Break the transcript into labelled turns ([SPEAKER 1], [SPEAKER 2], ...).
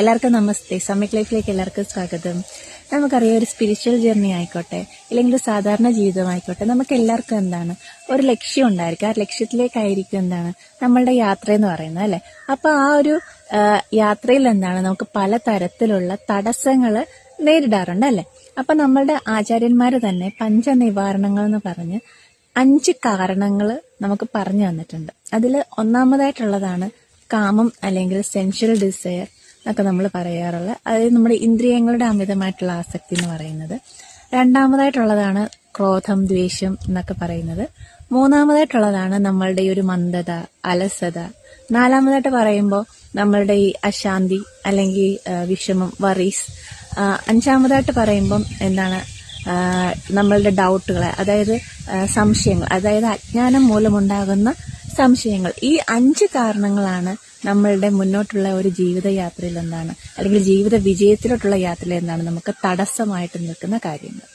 [SPEAKER 1] എല്ലാവർക്കും നമസ്തേ. സമ്യക് ലൈഫിലേക്ക് എല്ലാവർക്കും സ്വാഗതം. നമുക്കറിയാം, ഒരു സ്പിരിച്വൽ ജേർണി ആയിക്കോട്ടെ, ഇല്ലെങ്കിൽ ഒരു സാധാരണ ജീവിതമായിക്കോട്ടെ, നമുക്ക് എല്ലാവർക്കും എന്താണ് ഒരു ലക്ഷ്യം ഉണ്ടായിരിക്കും. ആ ലക്ഷ്യത്തിലേക്കായിരിക്കും എന്താണ് നമ്മളുടെ യാത്ര എന്ന് പറയുന്നത്, അല്ലെ? അപ്പൊ ആ ഒരു യാത്രയിൽ എന്താണ് നമുക്ക് പല തരത്തിലുള്ള തടസ്സങ്ങൾ നേരിടാറുണ്ട്, അല്ലെ? അപ്പൊ നമ്മളുടെ ആചാര്യന്മാര് തന്നെ പഞ്ചനിവാരണങ്ങൾ എന്ന് പറഞ്ഞ് 5 കാരണങ്ങൾ നമുക്ക് പറഞ്ഞു തന്നിട്ടുണ്ട്. അതിൽ ഒന്നാമതായിട്ടുള്ളതാണ് കാമം, അല്ലെങ്കിൽ സെൻഷ്വൽ ഡിസയർ എന്നൊക്കെ നമ്മൾ പറയാറുള്ള, അതായത് നമ്മുടെ ഇന്ദ്രിയങ്ങളുടെ അമിതമായിട്ടുള്ള ആസക്തി എന്ന് പറയുന്നത്. രണ്ടാമതായിട്ടുള്ളതാണ് ക്രോധം, ദ്വേഷം എന്നൊക്കെ പറയുന്നത്. മൂന്നാമതായിട്ടുള്ളതാണ് നമ്മളുടെ ഈ ഒരു മന്ദത, അലസത. നാലാമതായിട്ട് പറയുമ്പോൾ നമ്മളുടെ ഈ അശാന്തി അല്ലെങ്കിൽ വിഷമം, വറീസ്. അഞ്ചാമതായിട്ട് പറയുമ്പം എന്താണ് നമ്മളുടെ ഡൗട്ടുകൾ, അതായത് സംശയങ്ങൾ, അതായത് അജ്ഞാനം മൂലമുണ്ടാകുന്ന സംശയങ്ങൾ. ഈ 5 കാരണങ്ങളാണ് നമ്മളുടെ മുന്നോട്ടുള്ള ഒരു ജീവിതയാത്രയിൽ എന്താണ്, അല്ലെങ്കിൽ ജീവിത വിജയത്തിലോട്ടുള്ള യാത്രയിൽ എന്താണ് നമുക്ക് തടസ്സമായിട്ട് നിൽക്കുന്ന കാര്യങ്ങൾ.